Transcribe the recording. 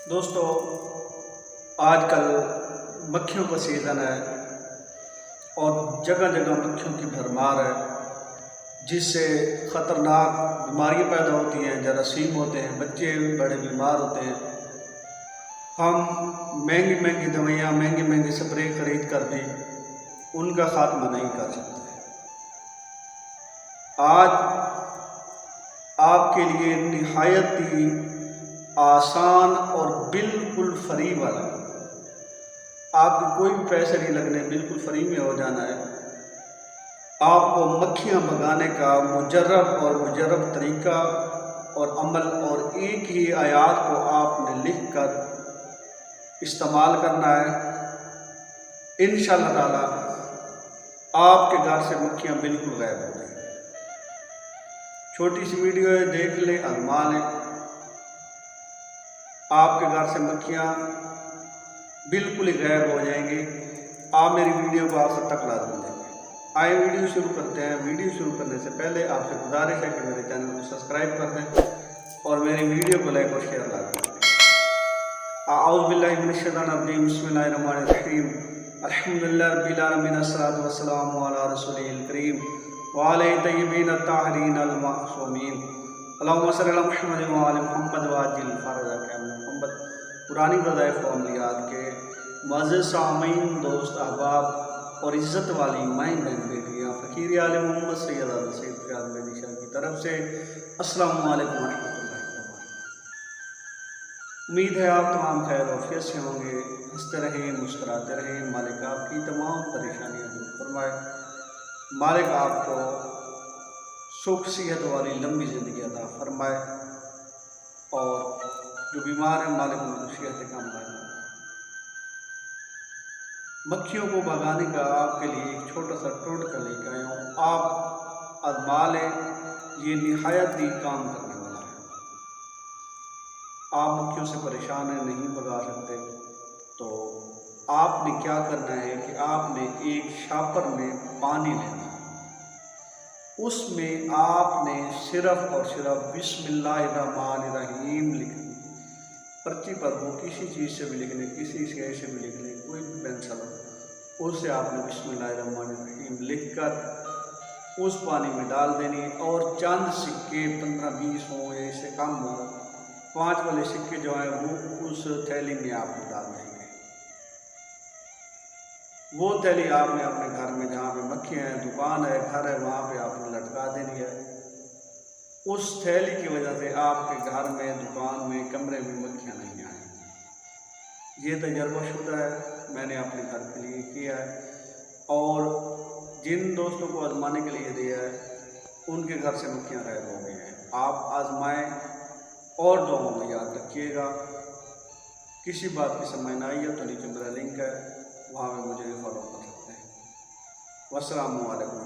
दोस्तों, आजकल मक्खियों का सीज़न है और जगह जगह मक्खियों की भरमार है, जिससे ख़तरनाक बीमारियां पैदा होती हैं, जरासीम होते हैं, बच्चे बड़े बीमार होते हैं। हम महंगी महंगी दवाइयाँ, महंगे महंगे स्प्रे खरीद कर भी उनका खात्मा नहीं कर सकते। आज आपके लिए निहायत ही आसान और बिल्कुल फ्री वाला, आपको कोई भी पैसे नहीं लगने, बिल्कुल फ्री में हो जाना है। आपको मक्खियां भगाने का मुजर्रब तरीका और अमल और एक ही आयत को आपने लिख कर इस्तेमाल करना है। इंशाअल्लाह ताला आपके घर से मक्खियां बिल्कुल गायब हो जाएंगी। छोटी सी वीडियो है, देख ले, आजमा लें, आपके घर से मक्खियां बिल्कुल ही गायब हो जाएंगी। आप मेरी वीडियो को आखिर तक लाजमी देखें। आए वीडियो शुरू करते हैं। वीडियो शुरू करने से पहले आपसे गुजारिश है कि मेरे चैनल को सब्सक्राइब कर दें और मेरी वीडियो को लाइक और शेयर लाजमी करें। आऊज़ु बिल्लाहि मिनश शैतानिर रजीम, बिस्मिल्लाहिर रहमानिर रहीम, अल्हम्दुलिल्लाहि रब्बिल आलमीन, अस्सलातु वस्सलामु अला रसूलिल करीम व अलैहि तय्यबीन अत्ताहिरीन अल मासूमीन, अल्लाहुम्मा सल्लि अला मुहम्मद व आलि मुहम्मद व अज्जिल फरजा मोहम्मद। पुरानी वज़ाइफ फ़ामिलियात के मुअज़्ज़ज़ सामीन, दोस्त, अहबाब और इज़्ज़त वाली माएँ बहन बेटियाँ, फ़कीर आले मोहम्मद सैयद सैयद फ़याज़ मेरी शाह की तरफ से अस्सलामु अलैकुम व रहमतुल्लाहि व बरकातहू। उम्मीद है आप तमाम खैर आफियत से होंगे, हंसते रहें, मुस्कुराते रहें। मालिक आपकी तमाम परेशानियाँ दूर फरमाए। मालिक आपको सुख सेहत वाली लंबी ज़िंदगी अता फरमाए और जो बीमार है मालिक उनको सेहत कामयाब बनाए। मक्खियों को भगाने का आपके लिए एक छोटा सा टोटका लेकर आया हूँ। आप आजमा लें, ये निहायत ही काम करने वाला है। आप मक्खियों से परेशान हैं, नहीं भगा सकते, तो आपने क्या करना है कि आपने एक शापर में पानी लेना है। उसमें आपने सिर्फ और सिर्फ बिस्मिल्लाहिर्रहमानिर्रहीम लिखनी। पर्ची पर वो किसी चीज़ से भी लिख लें, किसी स्केच से भी लिख लें, कोई भी पेंसिल हो, उससे आपने बिस्मिल्लाहिर्रहमानिर्रहीम लिख कर उस पानी में डाल देनी है। और चंद सिक्के 15-20 हों या इससे कम हो, 5 वाले सिक्के जो हैं वो उस थैली में आपने डाल देंगे। वो थैली आपने अपने घर में, जहाँ पे मक्खियाँ हैं, दुकान है, घर है, वहाँ पे आपने लटका देनी है। उस थैली की वजह से आपके घर में, दुकान में, कमरे में मक्खियाँ नहीं आएंगी। ये तजर्बाशुदा है, मैंने अपने घर के लिए किया है और जिन दोस्तों को आजमाने के लिए दिया है उनके घर से मक्खियाँ गायब हो गई हैं। आप आजमाएं और दुआओं में याद रखिएगा। किसी बात की समझ ना आई है तो नीचे मेरा लिंक है, वहाँ में मुझे फॉलो कर सकते हैं। वस्सलामु अलैकुम।